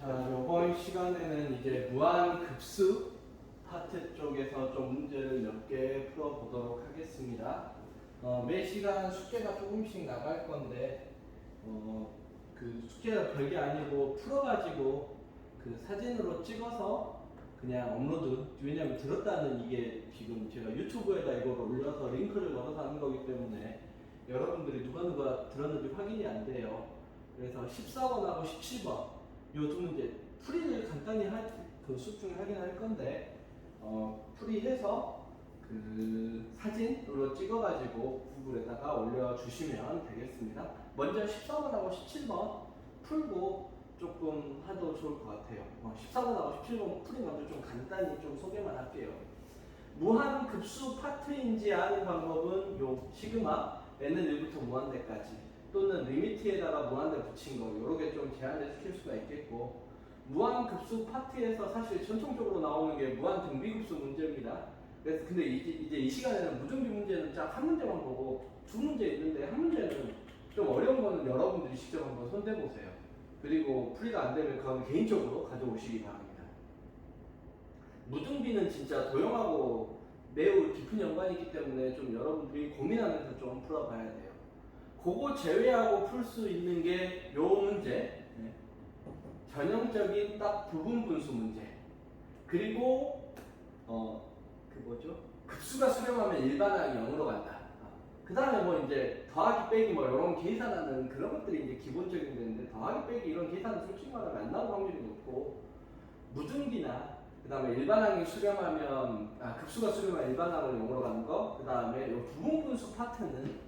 자, 이번 시간에는 이제 무한급수 파트 쪽에서 좀 문제를 몇 개 풀어보도록 하겠습니다. 매 시간 숙제가 조금씩 나갈 건데, 그 숙제가 별게 아니고 풀어가지고 그 사진으로 찍어서 그냥 업로드, 왜냐면 들었다는 이게 지금 제가 유튜브에다 이걸 올려서 링크를 걸어서 하는 거기 때문에 여러분들이 누가 들었는지 확인이 안 돼요. 그래서 14번하고 17번 요 두 문제 풀이를 간단히 그 수업 중에 하긴 할 건데 풀이해서 그 사진으로 찍어가지고 구글에다가 올려주시면 되겠습니다. 먼저 14번하고 17번 풀고 조금 하도 좋을 것 같아요. 14번하고 17번 풀이 먼저 좀 간단히 좀 소개만 할게요. 무한급수 파트인지 아는 방법은 요 시그마 n은 1부터 무한대까지 또는 리미트에다가 무한대 붙인 거 요렇게 좀 제한을 시킬 수가 있겠고, 무한급수 파트에서 사실 전통적으로 나오는 게 무한등비급수 문제입니다. 그래서 근데 이제 이 시간에는 무등비 문제는 딱 한 문제만 보고 두 문제 있는데 한 문제는 좀 어려운 거는 여러분들이 직접 한번 손대보세요. 그리고 풀이가 안 되면 그건 개인적으로 가져오시기 바랍니다. 무등비는 진짜 도형하고 매우 깊은 연관이 있기 때문에 좀 여러분들이 고민하면서 좀 풀어봐야 돼요. 그거 제외하고 풀 수 있는 게 요 문제, 전형적인 딱 부분 분수 문제, 그리고 그 뭐죠? 급수가 수렴하면 일반항이 0으로 간다. 그 다음에 뭐 이제 더하기 빼기 뭐 이런 계산하는 그런 것들이 이제 기본적인 건데, 더하기 빼기 이런 계산은 솔직히 말하면 안 나올 확률이 높고, 무등비나 그 다음에 일반항이 수렴하면 급수가 수렴하면 일반항으로 0으로 가는 거, 그 다음에 요 부분 분수 파트는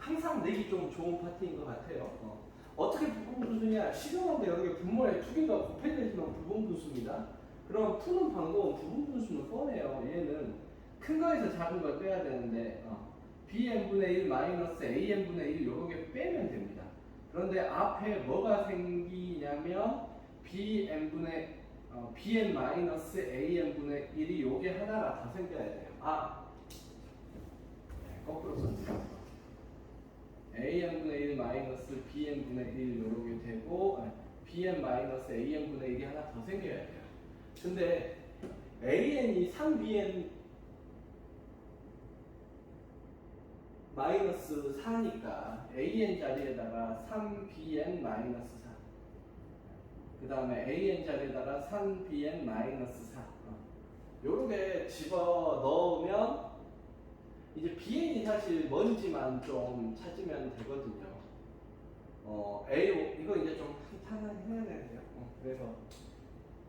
항상 내기 좀 좋은 파트인 것 같아요. 어떻게 부분 분수냐? 시경한데 여기 분모에 두 개가 곱해져 있으면 부분 분수입니다. 그럼 푸는 방법은 부분 분수는 뻔해요. 얘는 큰 거에서 작은 걸 빼야 되는데 bn분의 1 마이너스 an분의 1 요렇게 빼면 됩니다. 그런데 앞에 뭐가 생기냐면 bn 마이너스 an분의 1이 요게 하나가 더 생겨야 돼요. 거꾸로 썼네요. an분의 1 마이너스 bn분의 1 요렇게 되고 bn 마이너스 an분의 1이 하나 더 생겨야 돼요. 근데 an이 3bn 마이너스 4니까 an 자리에다가 3bn 마이너스 4, 그 다음에 an 자리에다가 3bn 마이너스 4 요렇게 집어 넣으면 이제 bn이 사실 뭔지만 좀 찾으면 되거든요. 이거 이제 좀 탄탄해야 되는데요. 그래서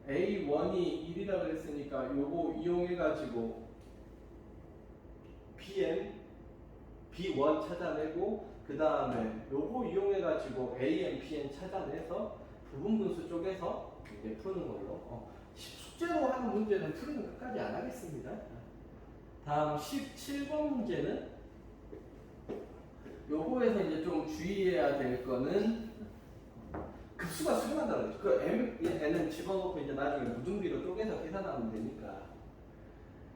A1이 1이라 그랬으니까 요거 이용해가지고 B1 찾아내고, 그 다음에 요거 이용해가지고 AN, PN 찾아내서 부분 분수 쪽에서 이제 푸는 걸로. 숙제로 하는 문제는 풀이는 끝까지 안 하겠습니다. 다음 17번 문제는 요거에서 이제 좀 주의해야 될 거는 급수가 수렴한다는 거죠. 그 n은 집어넣고 이제 나중에 무등비로 쪼개서 계산하면 되니까,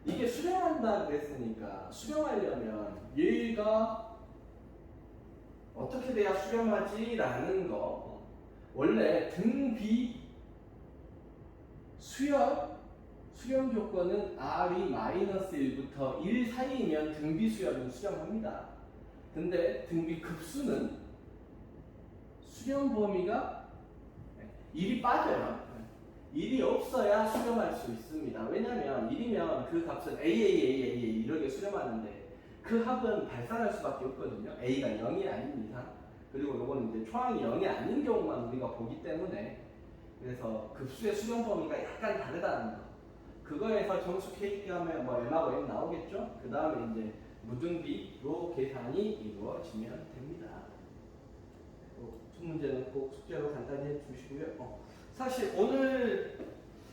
이게 수렴한다 그랬으니까 수렴하려면 얘가 어떻게 돼야 수렴하지? 라는 거. 원래 등비 수렴 조건은 r이 마이너스 1부터 1 사이이면 등비 수렴은 수렴합니다. 근데 등비 급수는 수렴 범위가 1이 빠져요. 1이 없어야 수렴할 수 있습니다. 왜냐면 1이면 그 값은 AAAA 이렇게 수렴하는데 그 합은 발산할 수밖에 없거든요. A가 0이 아닌 이상. 그리고 요거는 이제 초항이 0이 아닌 경우만 우리가 보기 때문에, 그래서 급수의 수렴 범위가 약간 다르다는 거. 그거에서 정수 K값하면 뭐 M하고 N 나오겠죠? 그 다음에 이제 무등비로 계산이 이루어지면 됩니다. 두 문제는 꼭 숙제로 간단히 해주시고요. 사실 오늘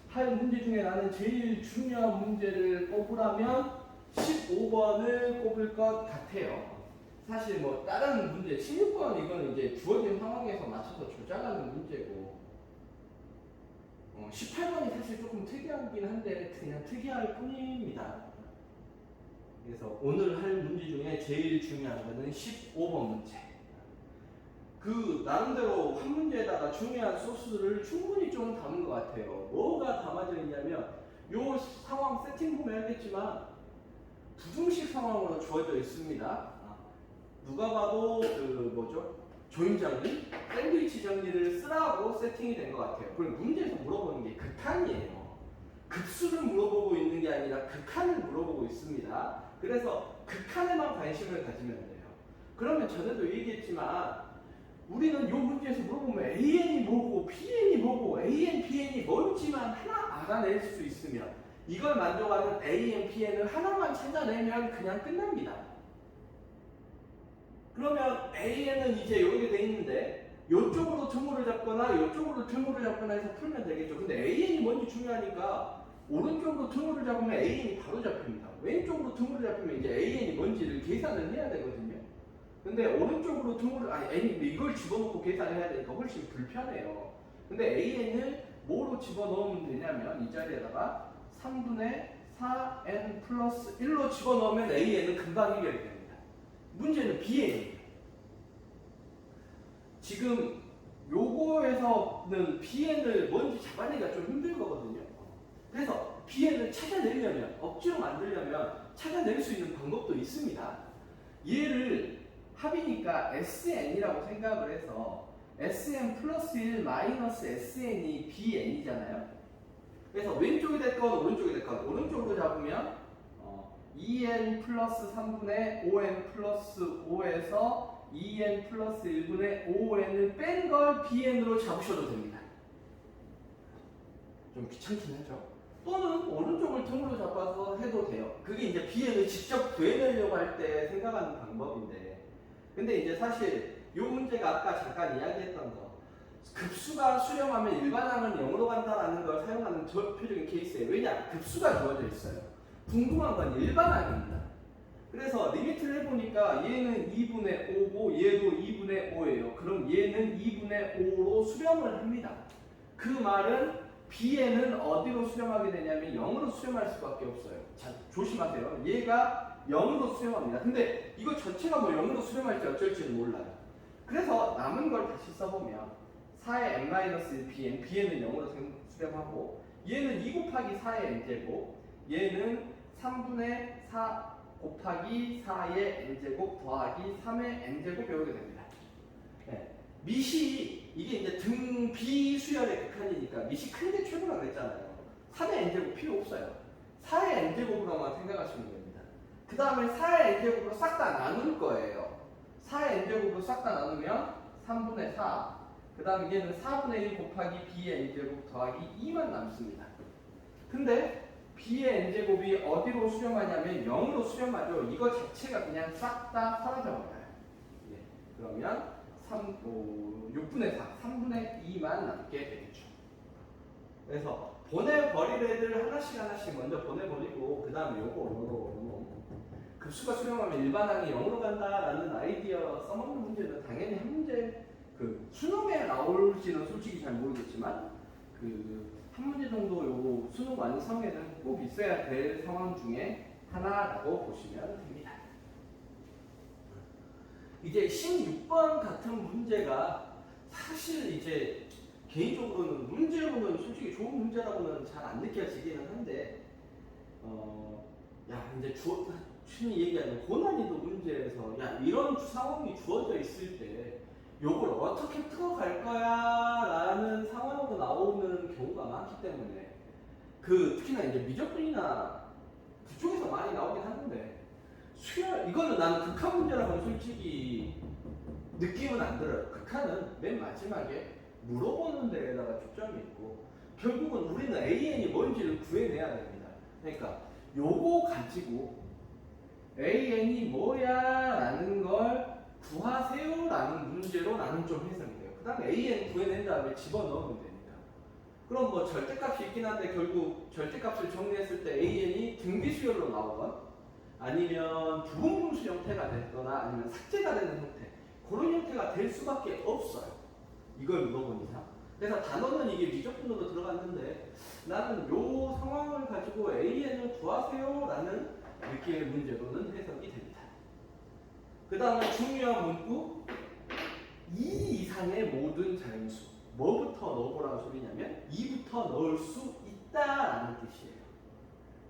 할 문제 중에 나는 제일 중요한 문제를 꼽으라면 15번을 꼽을 것 같아요. 사실 뭐 다른 문제 16번 이거는 이제 주어진 상황에서 맞춰서 조작하는 문제고, 18번이 사실 조금 특이하긴 한데 그냥 특이할 뿐입니다. 그래서 오늘 할 문제 중에 제일 중요한 거는 15번 문제. 그 나름대로 한 문제에다가 중요한 소스를 충분히 좀 담은 것 같아요. 뭐가 담아져 있냐면 요 상황 세팅 보면 알겠지만 부등식 상황으로 주어져 있습니다. 누가 봐도 그 뭐죠? 조임 정리, 샌드위치 정리를 쓰라고 세팅이 된 것 같아요. 그럼 문제에서 물어보는 게 극한이에요. 급수를 물어보고 있는 게 아니라 극한을 물어보고 있습니다. 그래서 극한에만 관심을 가지면 돼요. 그러면 전에도 얘기했지만 우리는 이 문제에서 물어보면 AN이 뭐고 PN이 뭐고 AN, PN이 뭔지만 하나 알아낼 수 있으면 이걸 만족하는 AN, PN을 하나만 찾아내면 그냥 끝납니다. 그러면 AN은 이제 이렇게 돼 있는데 이쪽으로 등호를 잡거나 이쪽으로 등호를 잡거나 해서 풀면 되겠죠. 근데 AN이 뭔지 중요하니까 오른쪽으로 등호를 잡으면 AN이 바로 잡힙니다. 왼쪽으로 등호를 잡으면 이제 AN이 뭔지를 계산을 해야 되거든요. 근데 오른쪽으로 등호를 이걸 집어넣고 계산을 해야 되니까 훨씬 불편해요. 근데 AN을 뭐로 집어넣으면 되냐면 이 자리에다가 3분의 4n 플러스 1로 집어넣으면 AN은 금방 해결이 됩니다. 문제는 BN이에요. 지금 요거에서는 BN을 뭔지 잡아내기가 좀 힘들 거거든요. 그래서 BN을 찾아내려면, 억지로 만들려면 찾아낼 수 있는 방법도 있습니다. 얘를 합이니까 SN이라고 생각을 해서 SN 플러스 1 마이너스 SN이 BN이잖아요. 그래서 왼쪽이 됐건 오른쪽이 됐건 오른쪽으로 잡으면 2n 플러스 3분의 5n 플러스 5에서 2n 플러스 1분의 5n을 뺀 걸 bn으로 잡으셔도 됩니다. 좀 귀찮긴 하죠. 또는 오른쪽을 등으로 잡아서 해도 돼요. 그게 이제 bn을 직접 구해내려고 할 때 생각하는 방법인데, 근데 이제 사실 이 문제가 아까 잠깐 이야기했던 거, 급수가 수렴하면 일반항은 0으로 간다라는 걸 사용하는 대표적인 케이스예요. 왜냐? 급수가 주어져 있어요. 궁금한 건 일반항입니다. 그래서 리미트를 해보니까 얘는 2분의 5고 얘도 2분의 5예요. 그럼 얘는 2분의 5로 수렴을 합니다. 그 말은 bn은 어디로 수렴하게 되냐면 0으로 수렴할 수밖에 없어요. 자, 조심하세요. 얘가 0으로 수렴합니다. 근데 이거 전체가 뭐 0으로 수렴할지 어쩔지는 몰라요. 그래서 남은 걸 다시 써보면 4의 n-1 bn, bn은 0으로 수렴하고 얘는 2 곱하기 4의 n제곱, 얘는 3분의 4 곱하기 4의 n제곱 더하기 3의 n제곱 이렇게 됩니다. 네. 밑이 이게 이제 등 비수열의 극한이니까 밑이 큰 게 최고라 그랬잖아요. 3의 n제곱 필요 없어요. 4의 n제곱으로만 생각하시면 됩니다. 그 다음에 4의 n제곱으로 싹 다 나눌 거예요. 4의 n제곱으로 싹 다 나누면 3분의 4, 그 다음에 얘는 4분의 1 곱하기 b의 n제곱 더하기 2만 남습니다. 근데 b의 n제곱이 어디로 수렴하냐면 0으로 수렴하죠. 이거 자체가 그냥 싹 다 사라져버려요. 예. 그러면 6분의 4, 3분의 2만 남게 되겠죠. 그래서 보내버릴 애들 하나씩 먼저 보내버리고 그 다음에 요거 급수가 수렴하면 일반항이 0으로 간다라는 아이디어 써먹는 문제는 당연히 한 문제 그 수능에 나올지는 솔직히 잘 모르겠지만 한 문제 정도 요 수능 완성에는 꼭 있어야 될 상황 중에 하나라고 보시면 됩니다. 이제 16번 같은 문제가 사실 이제 개인적으로는 문제로는 솔직히 좋은 문제라고는 잘 안 느껴지기는 한데 이제 흔히 얘기하는 고난이도 문제에서 이런 상황이 주어져 있을 때 요걸 어떻게 풀어갈 거야 라는 상황으로 나오는 경우가 많기 때문에 특히나 이제 미적분이나 그쪽에서 많이 나오긴 하는데 이거는 나는 극한 문제라고는 솔직히 느낌은 안 들어요. 극한은 맨 마지막에 물어보는 데에다가 초점이 있고 결국은 우리는 AN이 뭔지를 구해내야 됩니다. 그러니까 요거 가지고 AN이 뭐야 라는 걸 구하세요 라는 문제로 나는 좀 해석이 돼요. 그 다음에 AN 구해낸 다음에 집어넣으면 됩니다. 그럼 뭐 절대값이 있긴 한데 결국 절대값을 정리했을 때 AN이 등비수열로 나오건 아니면 부분분수 형태가 됐거나 아니면 삭제가 되는 형태, 그런 형태가 될 수밖에 없어요. 이걸 물어본 이상. 그래서 단어는 이게 미적분으로 들어갔는데 나는 요 상황을 가지고 AN을 구하세요 라는 느낌의 문제로는 해석이 됩니다. 그 다음에 중요한 문구 2 이상의 모든 자연수. 뭐부터 넣어보라는 소리냐면 2부터 넣을 수 있다라는 뜻이에요.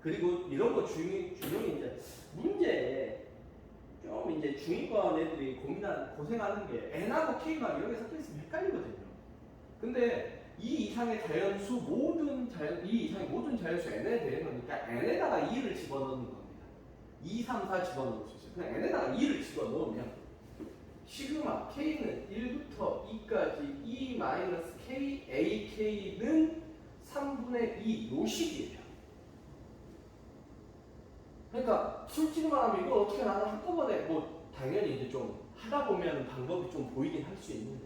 그리고 이런 거 중요히 이제 문제에 좀 이제 중위권 애들이 고생하는 게 n하고 k가 여기 섞여 있으면 헷갈리거든요. 근데 2 이상의 자연수 이 이상의 모든 자연수 n에 대한 거니까 n에다가 2를 집어넣는 겁니다. 2, 3, 4 집어넣을 수 있어요. 그냥 n에다가 2를 집어넣으면 시그마 k는 1부터 2까지 e-k ak는 3분의 2 요식이에요. 그러니까 솔직히 말하면 이걸 어떻게 나는 한꺼번에 뭐 당연히 이제 좀 하다 보면 방법이 좀 보이긴 할 수 있는데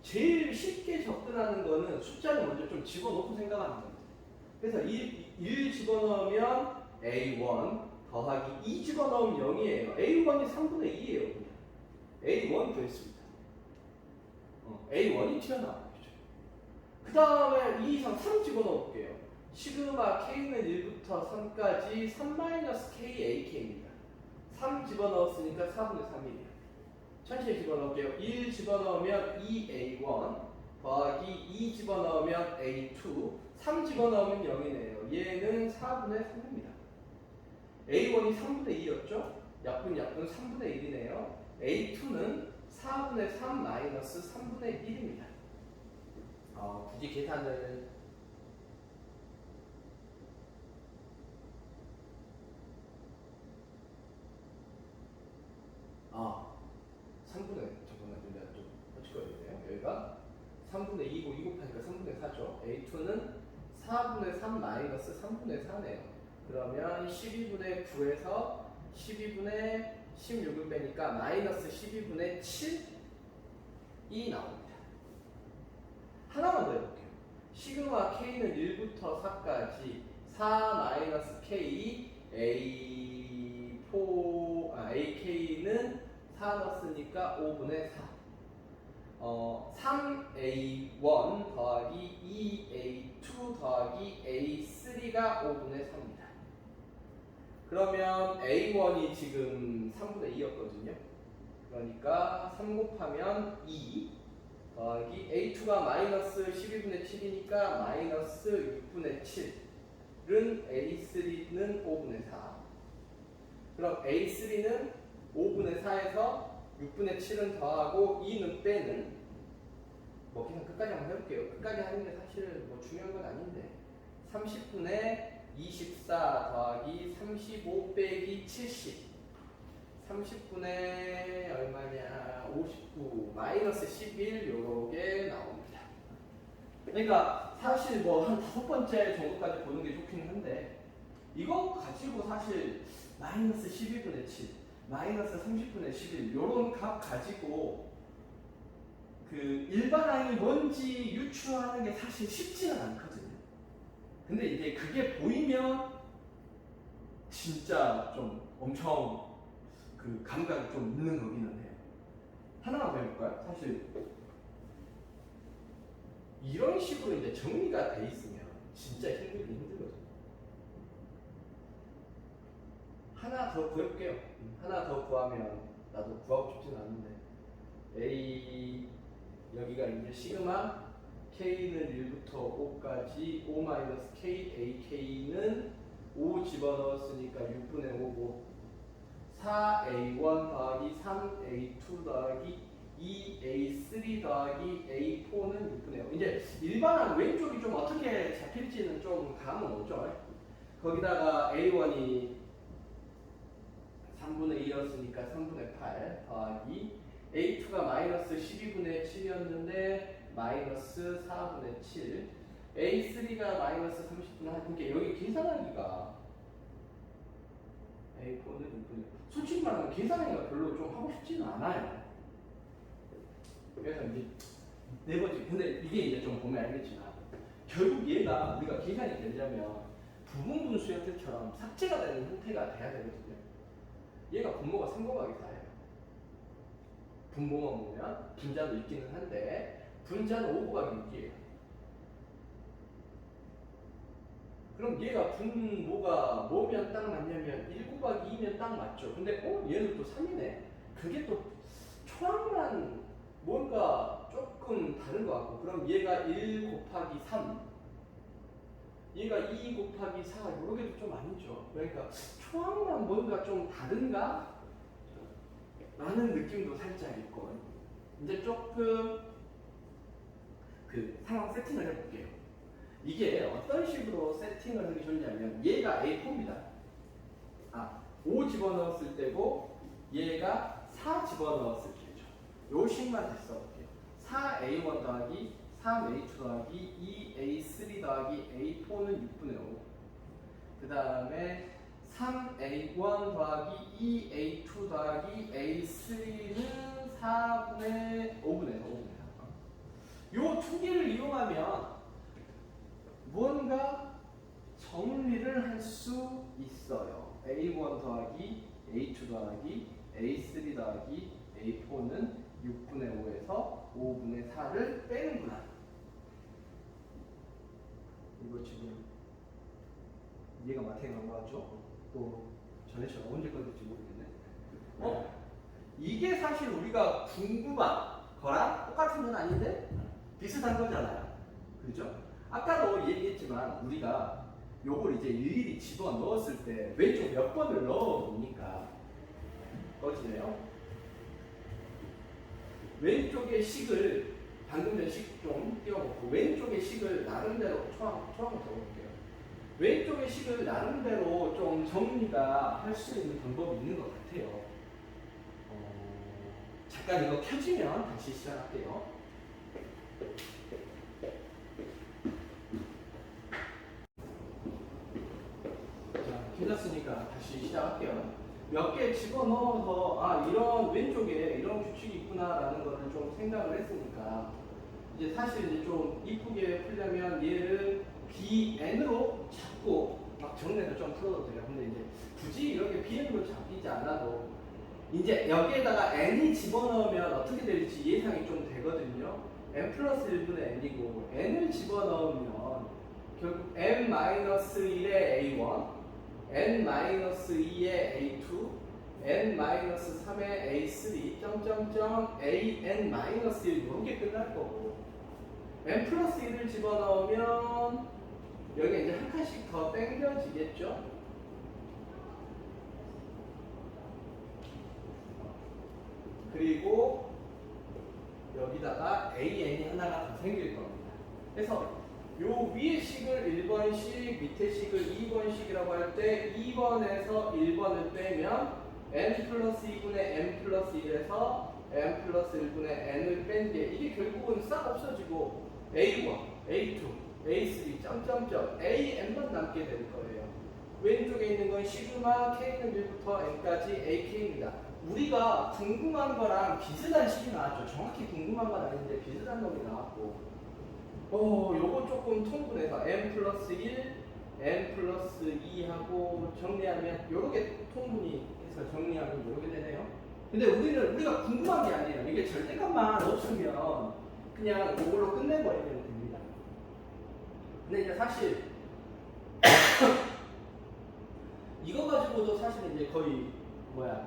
제일 쉽게 접근하는 거는 숫자를 먼저 좀 집어넣고 생각하는 겁니다. 그래서 1 집어넣으면 A1 더하기 2 집어넣으면 0이에요. A1이 3분의 2예요. 그냥 A1 됐습니다. A1이 튀어나와요. 그 다음에 2 이상 3 집어넣을게요. 시그마 k는 1부터 3까지 3-k ak입니다. 3 집어넣었으니까 4분의 3이에요. 천천히 집어넣을게요. 1 집어넣으면 2a1 더하기 2 집어넣으면 a2 3 집어넣으면 0이네요. 얘는 4분의 3입니다. a1이 3분의 2였죠? 약분 3분의 1이네요. a2는 4분의 3 마이너스 3분의 1입니다. 굳이 계산을 아 3분의 잠깐만 내가 좀 고쳐야 되네요. 여기가 3분의 2고 2 곱하니까 3분의 4죠. a2는 4분의 3 마이너스 3분의 4네요. 그러면 12분의 9에서 12분의 16을 빼니까 마이너스 12분의 7이 나옵니다. 하나만 더 해볼게요. 시그마 k는 1부터 4까지 4 마이너스 k ak는 4 넣었으니까 5분의 4. 3a1 더하기 2a2 더하기 a3가 5분의 3입니다. 그러면 a1이 지금 3분의 2였거든요. 그러니까 3 곱하면 2 더하기 a2가 마이너스 12분의 7이니까 마이너스 6분의 7은 a3는 5분의 4. 그럼 a3는 5분의 4에서 6분의 7은 더하고 2는 빼는 뭐 그냥 끝까지 한번 해볼게요. 끝까지 하는 게 사실 뭐 중요한 건 아닌데 30분의 24 더하기 35 빼기 70 30분의 얼마냐 59 마이너스 11 요렇게 나옵니다. 그러니까 사실 뭐 한 5번째 정도까지 보는 게 좋긴 한데 이거 가지고 사실 마이너스 12분의 7 마이너스 30분의 11 요런 값 가지고 그 일반항이 뭔지 유추하는 게 사실 쉽지는 않거든요. 근데 이제 그게 보이면 진짜 좀 엄청 그 감각이 좀 있는 거기는 해요. 하나만 더 해볼까요? 사실 이런 식으로 이제 정리가 돼 있으면 진짜 힘들거든요. 하나 더 구해볼게요. 하나 더 구하면 나도 구하고 싶지는 않은데 A 여기가 이제 시그마 K는 1부터 5까지 5-K AK는 5 집어넣었으니까 6분의 5고 4A1 더하기 3A2 더하기 2A3 더하기 A4는 6분의 5. 이제 일반한 왼쪽이 좀 어떻게 잡힐지는 좀 감은 오죠. 거기다가 A1이 3분의 2였으니까 3분의 8 더하기 A2가 마이너스 12분의 7이었는데 마이너스 4분의 7 A3가 마이너스 30분의 1 그러니까 여기 계산하기가 A4는 6분의 솔직히 말하면 계산하기가 별로 좀 하고 싶지는 않아요. 그래서 이제 네 번째 근데 이게 이제 좀 보면 알겠지만 결국 얘가 우리가 계산이 되려면 부분분수 형태처럼 삭제가 되는 형태가 돼야 되거든요. 얘가 분모가 3곱하기 4예요. 분모만 보면 분자도 있기는 한데 분자는 5 곱하기 6이에요. 그럼 얘가 분모가 뭐면 딱 맞냐면 1 곱하기 2면 딱 맞죠. 근데 얘는 또 3이네. 그게 또 초항만 뭔가 조금 다른 것 같고, 그럼 얘가 1 곱하기 3, 얘가 2 곱하기 4, 이렇게도 좀 아니죠. 그러니까 초항만 뭔가 좀 다른가? 라는 느낌도 살짝 있고, 이제 조금 그 상황 세팅을 해볼게요. 이게 어떤 식으로 세팅을 하기 좋냐면, 얘가 A4입니다. 5 집어넣었을 때고, 얘가 4 집어넣었을 때죠. 요 식만 다시 써볼게요. 4A1 더하기 3A2 더하기 2A3 더하기 A4는 6분의 5. 그 다음에 3A1 더하기 2A2 더하기 A3는 4분의 5분의 4. 요 두 개를 이용하면 무언가 정리를 할 수 있어요. A1 더하기 A2 더하기 A3 더하기 A4는 6분의 5에서 5분의 4를 빼는구나. 이거 지금 이해가 마탱이 안 가죠? 또 전에처럼 언제 꺼질지 모르겠네. 이게 사실 우리가 궁금한 거랑 똑같은 건 아닌데 비슷한 거잖아요. 그죠? 아까도 얘기했지만 우리가 요걸 이제 일일이 집어 넣었을 때 왼쪽 몇 번을 넣어 보니까 꺼지네요. 왼쪽의 식을 방금 전 식 좀 띄워놓고 왼쪽의 식을 나름대로 초항을 적어볼게요. 왼쪽의 식을 나름대로 좀 정리가 할 수 있는 방법이 있는 것 같아요. 잠깐 이거 켜지면 다시 시작할게요. 자, 켜졌으니까 다시 시작할게요. 몇 개 집어넣어서 이런 왼쪽에 이런 규칙이 있구나라는 거를 좀 생각을 했으니까 이제 사실 이제 좀 이쁘게 풀려면 얘를 BN으로 잡고 막 정리해서 좀 풀어도 돼요. 근데 이제 굳이 이렇게 BN으로 잡히지 않아도 이제 여기에다가 n이 집어넣으면 어떻게 될지 예상이 좀 되거든요. n 플러스 1분의 n이고 n을 집어넣으면 결국 n-1의 a1, n-2의 a2, n-3의 a3, 점점점 an-1 이렇게 끝날 거고, n 플러스 1을 집어넣으면 여기 이제 한 칸씩 더 당겨지겠죠. 그리고 여기다가 an이 하나가 더 생길 겁니다. 그래서 요 위의 식을 1번식, 밑에 식을 2번식이라고 할 때 2번에서 1번을 빼면 n 플러스 2분의 n 플러스 1에서 n 플러스 1분의 n을 뺀 게 이게 결국은 싹 없어지고 a1, a2, a3, 점점점 an만 남게 될 거예요. 왼쪽에 있는 건 시그마 k는 1부터 n까지 ak입니다. 우리가 궁금한 거랑 비슷한 식이 나왔죠. 정확히 궁금한 건 아닌데 비슷한 놈이 나왔고, 요거 조금 통분해서 n 플러스 1, n 플러스 2하고 정리하면 요렇게 통분이 해서 정리하면 요렇게 되네요. 근데 우리가 궁금한 게 아니에요. 이게 절대값만 없으면 그냥 이걸로 끝내버리면 됩니다. 근데 이제 사실 이거 가지고도 사실 이제 거의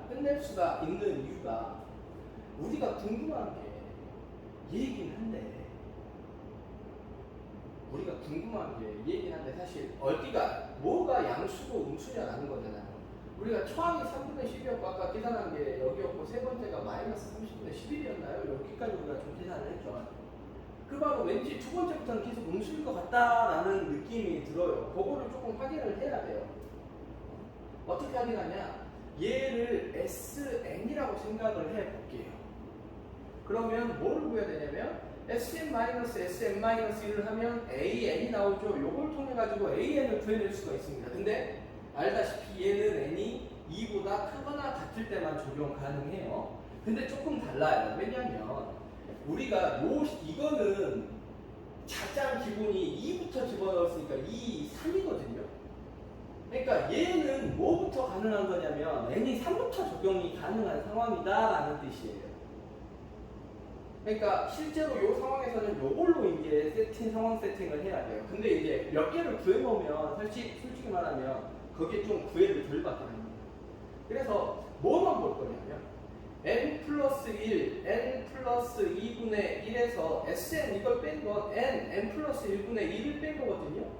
끝낼 수가 있는 이유가 우리가 궁금한 게 얘기긴 한데 사실 어디가 뭐가 양수고 음수냐라는 거잖아요. 우리가 처음이 3분의 10이었고 아까 계산한 게 여기였고 세 번째가 마이너스 30분의 11이었나요? 여기까지 우리가 좀 계산을 했죠. 그 바로 왠지 두 번째부터는 계속 음수일 것 같다라는 느낌이 들어요. 그거를 조금 확인을 해야 돼요. 어떻게 확인하냐? 얘를 SN이라고 생각을 해볼게요. 그러면 뭐를 구해야 되냐면 SM-SM-1을 하면 AN이 나오죠. 요걸 통해 가지고 AN을 구해낼 수가 있습니다. 근데 알다시피 얘는 n이 2보다 크거나 같을 때만 적용 가능해요. 근데 조금 달라요. 왜냐면 우리가 이거는 작장 기본이 2부터 집어넣었으니까 2, 3이거든요. 그러니까 얘는 뭐부터 가능한 거냐면 n이 3부터 적용이 가능한 상황이다라는 뜻이에요. 그러니까 실제로 이 상황에서는 요걸로 이제 상황 세팅을 해야 돼요. 근데 이제 몇 개를 구해놓으면 솔직히 말하면 거기에 좀 구애를 덜 받게 됩니다. 그래서 뭐만 볼 거냐면 n 플러스 1, n 플러스 2분의 1에서 Sn 이걸 뺀 건 n 플러스 1분의 1을 뺀 거거든요.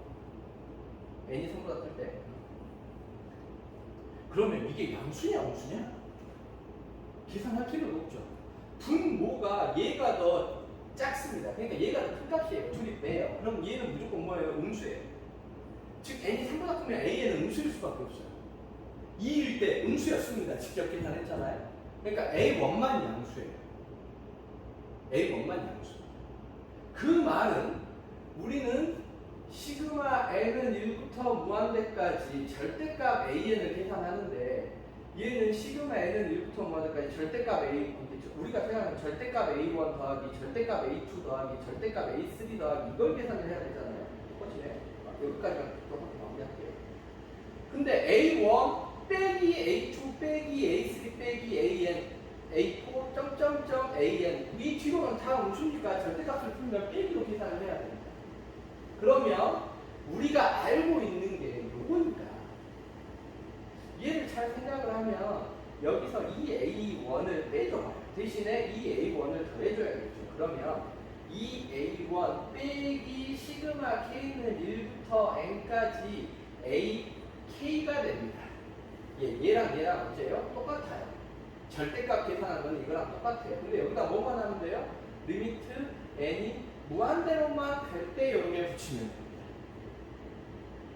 n이 3보다 클 때. 그러면 이게 양수냐 음수냐? 계산할 필요가 없죠. 분모가 얘가 더 작습니다. 그러니까 얘가 더 큰 값이에요. 둘이 빼요. 그럼 얘는 무조건 뭐예요? 음수예요. 즉 n이 3보다 크면 a는 음수일 수밖에 없어요. 2일 때 음수였습니다. 직접 계산했잖아요. 그러니까 a1만 양수예요. a1만 양수. 그 말은 우리는 시그마 n은 1부터 무한대까지 절대값 an을 계산하는데 얘는 시그마 n은 1부터 무한대까지 절대값 a, 우리가 생각하는 절대값 a1 더하기 절대값 a2 더하기 절대값 a3 더하기 이걸 계산을 해야 되잖아요. 똑같이네. 여기까지만 똑같이 마무리할게요. 근데 a1 빼기 a2 빼기 a3 빼기 an a4 점점점 an 이 뒤로는 다 음수니까 절대값을 풀면 빼기로 계산을 해야 됩니다. 그러면 우리가 알고 있는 게 요거니까 얘를 잘 생각을 하면 여기서 이 a1을 빼줘봐요. 대신에 이 a1을 더해줘야겠죠. 그러면 이 a1 빼기 시그마 k는 1부터 n까지 ak가 됩니다. 얘랑 어째요? 똑같아요. 절대값 계산한 건 이거랑 똑같아요. 근데 여기다 뭐만 하면 돼요? 리미트 n이 무한대로만 될 때 여기에 붙이면 됩니다.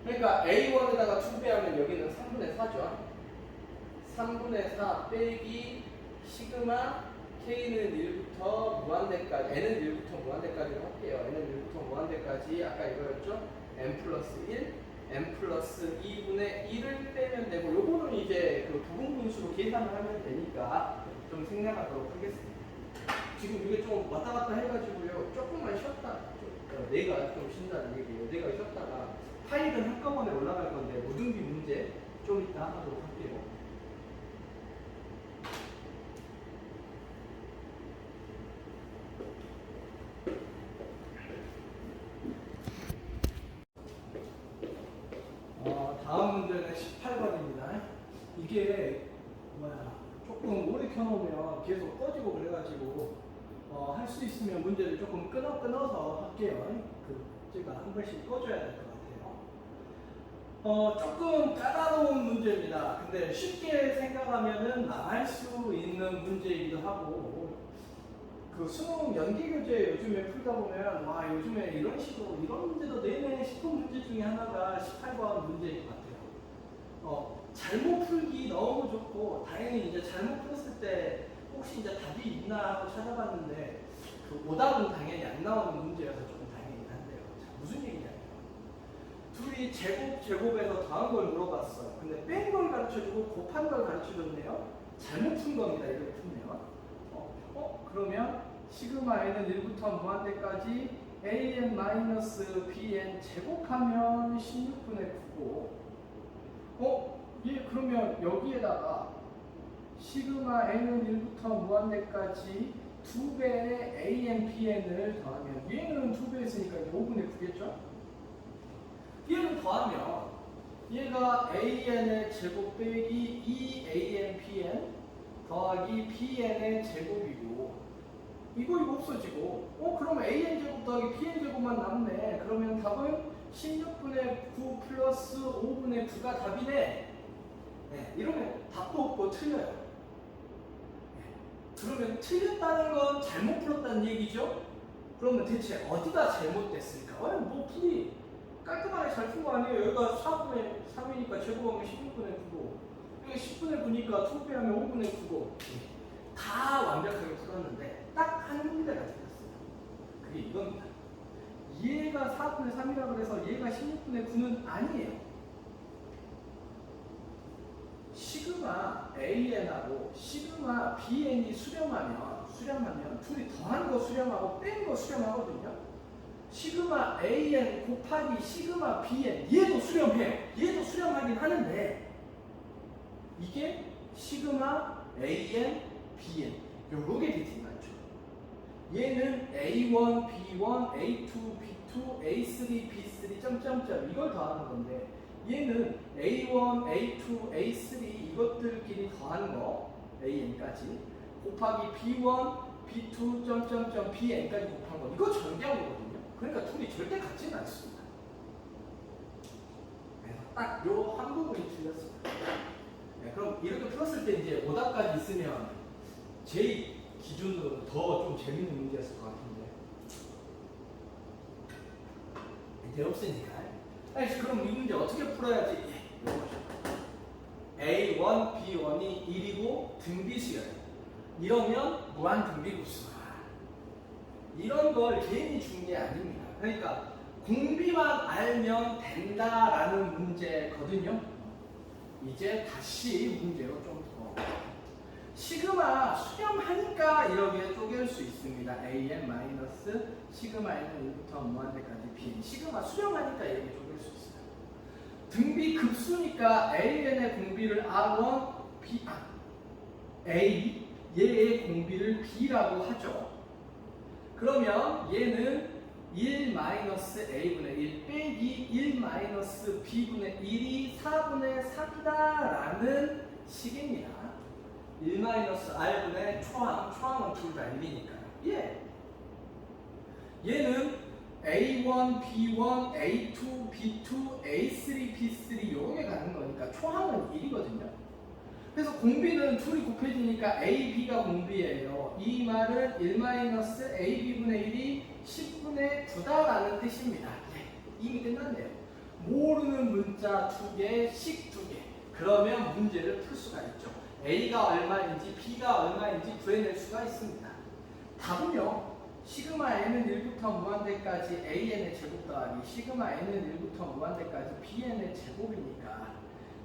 그러니까 a1에다가 2배 하면 여기는 3분의 4죠. 3분의 4 빼기 시그마 k는 1부터 무한대까지, n은 1부터 무한대까지로 할게요. n은 1부터 무한대까지 아까 이거였죠? n 플러스 1, n 플러스 2분의 1을 빼면 되고 요거는 이제 그 부분분수로 계산을 하면 되니까 좀 생략하도록 하겠습니다. 지금 이게 좀 왔다 갔다 해가지고요. 조금만 쉬었다. 내가 좀 쉰다는 얘기예요. 내가 쉬었다가 파일은 한꺼번에 올라갈 건데 무등비 문제 좀 이따 하도록 할게요. 다음 문제는 18번입니다. 이게 조금 오래 켜놓으면 계속 꺼지고 그래가지고 할 수 있으면 문제를 조금 끊어서 할게요. 제가 한 번씩 꺼줘야 될 것 같아요. 조금 까다로운 문제입니다. 근데 쉽게 생각하면은 망할 수 있는 문제이기도 하고, 그 수능 연기교재 요즘에 풀다 보면 와 요즘에 이런 식으로 이런 문제도 내내 싶은 문제 중에 하나가 18번 문제인 것 같아요. 잘못 풀기 너무 좋고, 다행히 이제 잘못 풀었을 때 혹시 이제 답이 있나 하고 찾아봤는데 그 오답은 당연히 안 나오는 문제여서 조금 다행이긴 한데요. 자, 무슨 얘기냐면 둘이 제곱에서 더한 걸 물어봤어요. 근데 뺀 걸 가르쳐주고 곱한 걸 가르쳐줬네요. 잘못 푼 겁니다. 이렇게 풀면. 그러면 시그마 n은 1부터 무한대까지 an-bn 제곱하면 16분의 9고 그러면 여기에다가 시그마 n은 1부터 무한대까지 2배의 an-bn을 더하면 얘는 2배 했으니까 5분의 9겠죠? 얘를 더하면 얘가 an의 제곱 빼기 2an-bn 더하기 bn의 제곱이고 이거 없어지고 그러면 an 제곱 더하기 bn 제곱만 남네. 그러면 답은 16분의 9 플러스 5분의 9가 답이네. 네, 이러면 답도 없고 틀려요. 네, 그러면 틀렸다는 건 잘못 풀었다는 얘기죠? 그러면 대체 어디가 잘못됐을까? 뭐 풀이 깔끔하게 잘 푼 거 아니에요? 여기가 4분의 3이니까 제곱하면 16분의 9고 여기 10분의 9니까 2배하면 5분의 9고 다 완벽하게 풀었는데 딱 한 군데가 틀렸어요. 그게 이겁니다. 얘가 4분의 3이라고 해서 얘가 16분의 9는 아니에요. 시그마 AN하고 시그마 BN이 수렴하면 둘이 더한 거 수렴하고 뺀 거 수렴하거든요. 시그마 AN 곱하기 시그마 BN 얘도 수렴해요. 얘도 수렴하긴 하는데 이게 시그마 AN BN 요렇게 되진 않죠. 얘는 A1, B1, A2, B2, A3, B3 점점점 이걸 더하는 건데 얘는 A1, A2, A3 이것들끼리 더하는 거 AN까지 곱하기 B1, B2, 점점점 BN까지 곱한 거. 이거 정대함이거든요. 그러니까 둘이 절대 같지는 않습니다. 그래서 딱 요 한 부분이 틀렸습니다. 네, 그럼 이렇게 풀었을 때 이제 오답까지 있으면 제 기준으로는 더 좀 재밌는 문제였을 것 같은데 이제 없으니까. 아니, 그럼 이 문제 어떻게 풀어야지? A1, B1이 1이고 등비수열. 이러면 무한 등비급수다. 이런 걸 괜히 준 게 아닙니다. 그러니까 공비만 알면 된다라는 문제거든요. 이제 다시 문제로 좀 더. 시그마 수렴하니까 이렇게 쪼갤 수 있습니다. AN 마이너스 시그마 N은 1부터 무한대까지 BN. 시그마 수렴하니까 이렇게 쪼갤 수 있어요. 등비 급수니까 AN의 공비를 R1, A, 얘의 공비를 B라고 하죠. 그러면 얘는 1 마이너스 A분의 1 빼기 1 마이너스 B분의 1이 4분의 3이다 라는 식입니다. 1 마이너스 R분의 초항은 둘 다 1이니까요. 예. 얘는 A1, B1, A2, B2, A3, B3 이렇게 가는 거니까 초항은 1이거든요. 그래서 공비는 둘이 곱해지니까 AB가 공비예요. 이 말은 1-AB분의 1이 10분의 9다라는 뜻입니다. 예, 이미 끝났네요. 모르는 문자 2개, 식 2개. 그러면 문제를 풀 수가 있죠. A가 얼마인지 B가 얼마인지 구해낼 수가 있습니다. 답은요. 시그마 n은 1부터 무한대까지 AN의 제곱 더하기 시그마 n은 1부터 무한대까지 BN의 제곱이니까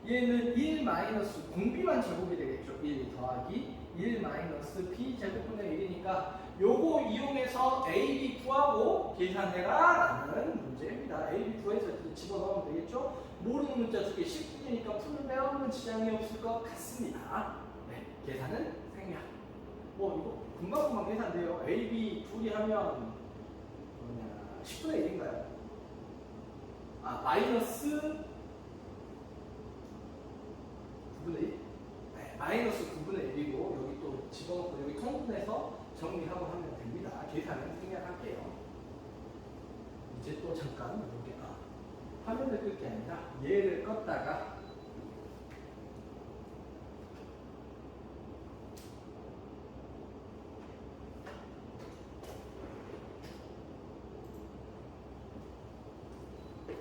얘는 1 마이너스 공비만 제곱이 되겠죠. 1 더하기 1 마이너스 B 제곱분의 1이니까 요거 이용해서 AB 구하고 계산해라 라는 문제입니다. AB 구해서 집어넣으면 되겠죠. 모르는 문자 2개 10분이니까 푸는데 아무 지장이 없을 것 같습니다. 네, 계산은 생략. 이거 금방금방 계산돼요. AB 둘이 하면 10분의 1인가요? 마이너스 9분의 1? 네, 마이너스 9분의 1이고 여기 또 집어넣고 여기 통분해서 정리하고 하면 됩니다. 계산은 생략할게요. 이제 또 잠깐 이렇게 화면을 끌 게 아니라 얘를 껐다가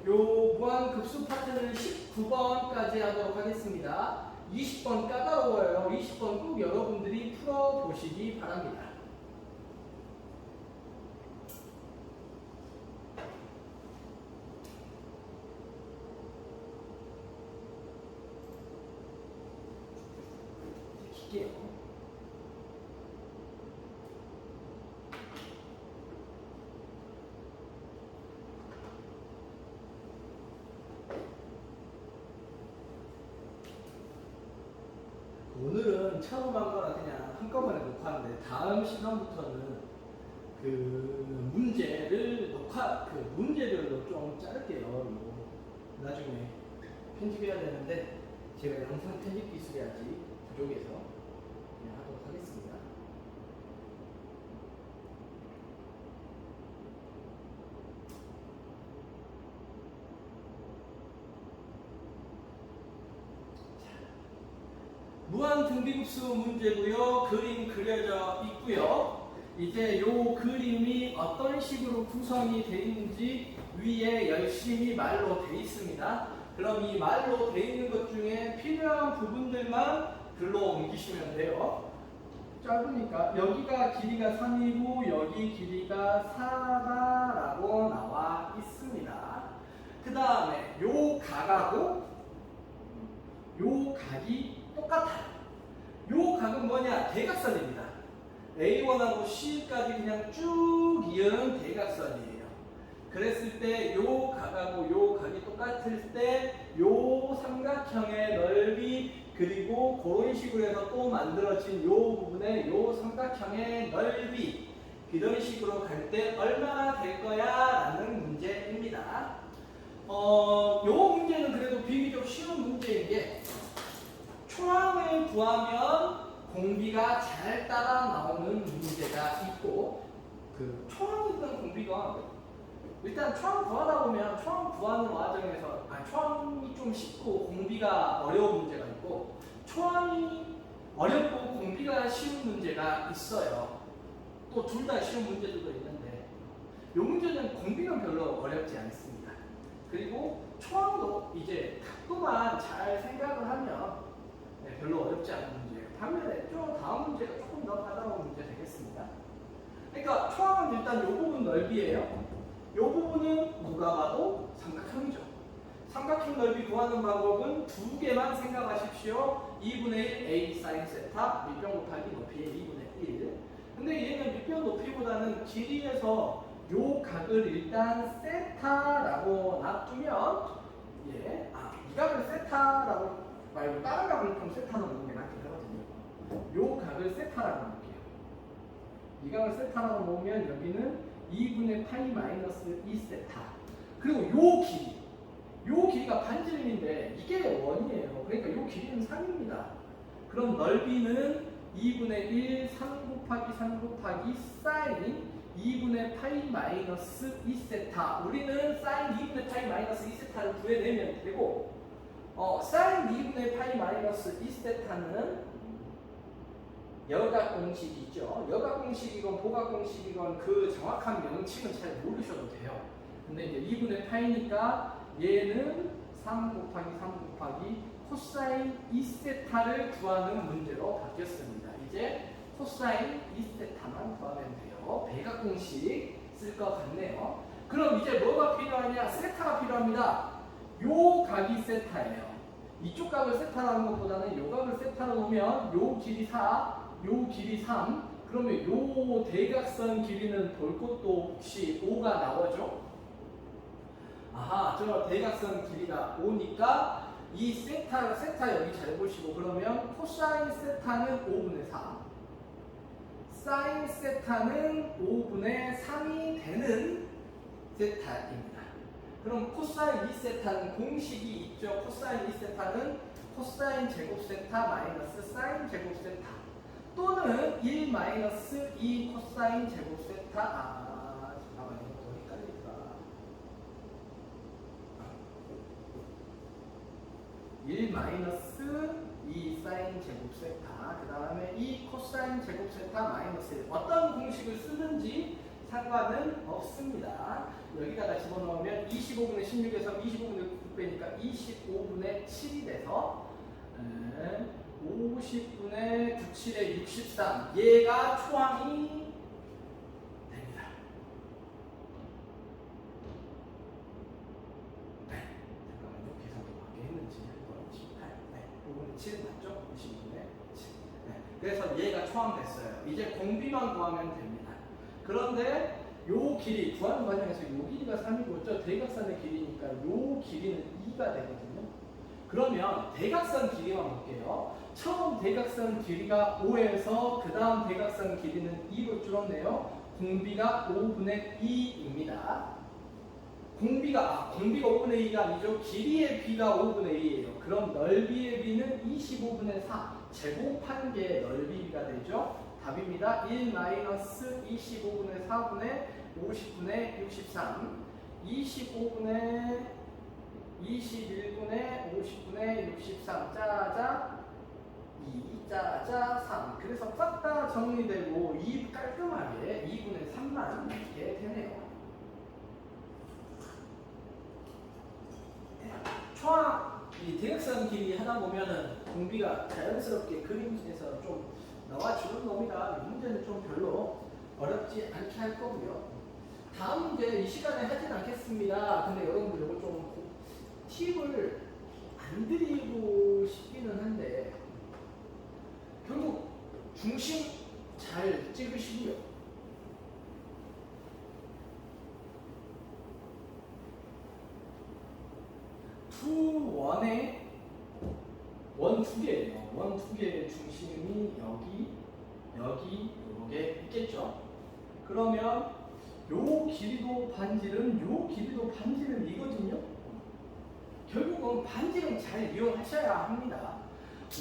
요 무한급수 파트를 19번까지 하도록 하겠습니다. 20번 까다로워요. 20번 꼭 여러분들이 풀어보시기 바랍니다. 킬게요. 오늘은 처음 한 거라 그냥 한꺼번에 녹화하는데 다음 시간부터는 그 문제들로 좀 자를게요. 나중에 편집해야 되는데 제가 영상 편집 기술이 아직 부족해서 그냥 하도록 하겠습니다. 무한 등비급수 문제고요. 그림 그려져 있고요. 이제 요 그림이 어떤 식으로 구성이 되어 있는지 위에 열심히 말로 되어 있습니다. 그럼 이 말로 되어 있는 것 중에 필요한 부분들만 글로 옮기시면 돼요. 짧으니까 여기가 길이가 3이고 여기 길이가 4다라고 나와 있습니다. 그 다음에 요 각하고 요 각이 똑같아요. 요 각은 뭐냐? 대각선입니다. A1하고 C까지 그냥 쭉 이은 대각선이에요. 그랬을 때 요 각하고 요 각이 똑같을 때 요 삼각형의 넓이 그리고 그런 식으로 해서 또 만들어진 요 부분의 요 삼각형의 넓이 이런 식으로 갈 때 얼마나 될 거야? 라는 문제입니다. 요 문제는 그래도 비교적 쉬운 문제인 게 초항을 구하면 공비가 잘 따라 나오는 문제가 있고, 그 초항이 있던 공비가 일단 초항 구하다 보면 초항 구하는 과정에서 초항이 좀 쉽고 공비가 어려운 문제가 있고, 초항이 어렵고 공비가 쉬운 문제가 있어요. 또 둘 다 쉬운 문제들도 있는데, 이 문제는 공비는 별로 어렵지 않습니다. 그리고 초항도 이제 각도만 잘 생각을 하면 별로 어렵지 않은 문제예요. 반면에 좀 다음 문제가 조금 더 까다로운 문제 되겠습니다. 그러니까 초항은 일단 이 부분 넓이에요. 이 부분은 누가 봐도 삼각형이죠. 삼각형 넓이 구하는 방법은 두 개만 생각하십시오. 2분의 1 a sin 세타 밑변 곱하기 높이의 2분의 1. 근데 얘는 밑변 높이보다는 길이에서 요 각을 일단 세타라고 놔두면 이 각을 세타라고 말고 다른 각을 좀 세타로 놓는 게 낫긴 하거든요. 요 각을 세타라고 놓을게요. 이 각을 세타라고 놓으면 여기는 2분의 파이 마이너스 2세타. 그리고 요 길이가 반지름인데 이게 원이에요. 그러니까 요 길이는 3입니다. 그럼 넓이는 2분의 1 3 곱하기 3 곱하기 사인 2분의 파이 마이너스 2세타. 우리는 사인 2분의 파이 마이너스 2세타를 구해내면 되고, 사인 2분의 파이 마이너스 2세타는 여각 공식이죠. 여각 공식이건 보각 공식이건 그 정확한 명칭은 잘 모르셔도 돼요. 근데 이제 2분의 파이니까 얘는 3 곱하기 3 곱하기 코사인 2세타를 구하는 문제로 바뀌었습니다. 이제 코사인 2세타만 구하면 돼요. 배각 공식 쓸 것 같네요. 그럼 이제 뭐가 필요하냐? 세타가 필요합니다. 요 각이 세타예요. 이쪽 각을 세타라는 것보다는 요 각을 세타로 놓으면 요 길이 4, 요 길이 3. 그러면 요 대각선 길이는 볼 것도 없이 5가 나오죠. 아하, 저 대각선 길이가 5니까 이 세타 여기 잘 보시고, 그러면 코사인 세타는 5분의 4, 사인 세타는 5분의 3이 되는 세타입니다. 그럼 코사인 2세타는 공식이 있죠. 코사인 2세타는 코사인 제곱 세타 마이너스 사인 제곱 세타 또는 1 마이너스 2 코사인 제곱 세타. 잠깐만요. 더 헷갈리더라. 1 마이너스 2 사인 제곱 세타, 그 다음에 2 코사인 제곱 세타 마이너스 1. 어떤 공식을 쓰는지 상관은 없습니다. 여기다가 집어넣으면 25분의 16에서 25분의 9 빼니까 25분의 7이 돼서 50분의 9, 7에 63. 얘가 초항이 됩니다. 잠깐만요. 계산도 맞게 했는지 한번 18. 5분의 7 맞죠? 25분의 7. 그래서 얘가 초항됐어요. 이제 공비만 구하면 됩니다. 그런데 요 길이 구하는 과정에서 요 길이가 3이고 저 대각선의 길이니까 요 길이는 2가 되거든요. 그러면 대각선 길이만 볼게요. 처음 대각선 길이가 5에서 그 다음 대각선 길이는 2로 줄었네요. 공비가 5분의 2입니다. 공비가 5분의 2가 아니죠. 길이의 b가 5분의 2예요. 그럼 넓이의 b는 25분의 4. 제곱한 게 넓이가 되죠. 답입니다. 1 마이너스 25분의 4분의 50분의 63, 25분의 21분의 50분의 63, 짜자 2, 짜자 3. 그래서 싹 다 정리되고 깔끔하게 2분의 3만 이렇게 되네요. 초항 이 대각선 길이 하다 보면은 공비가 자연스럽게 그림에서 좀 나와주는 놈이라 이 문제는 좀 별로 어렵지 않게 할 거고요. 다음 문제 이 시간에 하진 않겠습니다. 근데 여러분들 이거 좀 팁을 안 드리고 싶기는 한데 결국 중심 잘 찍으시고요. 원 두 개예요. 원 두 개의 중심이 여기 요게 있겠죠. 그러면 요 길이도 반지름, 요 길이도 반지름이거든요. 결국은 반지름 잘 이용하셔야 합니다.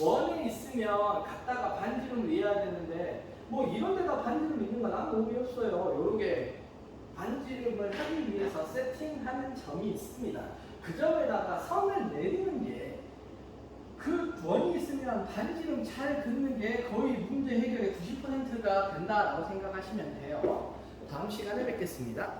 원에 있으면 갖다가 반지름을 이어야 되는데 뭐 이런 데다 반지름 있는 건 아무 의미 없어요. 요렇게 반지름을 하기 위해서 세팅하는 점이 있습니다. 그 점에다가 선을 내리는 게 그 원이 있으면 반지름 잘 긋는 게 거의 문제 해결의 90%가 된다라고 생각하시면 돼요. 다음 시간에 뵙겠습니다.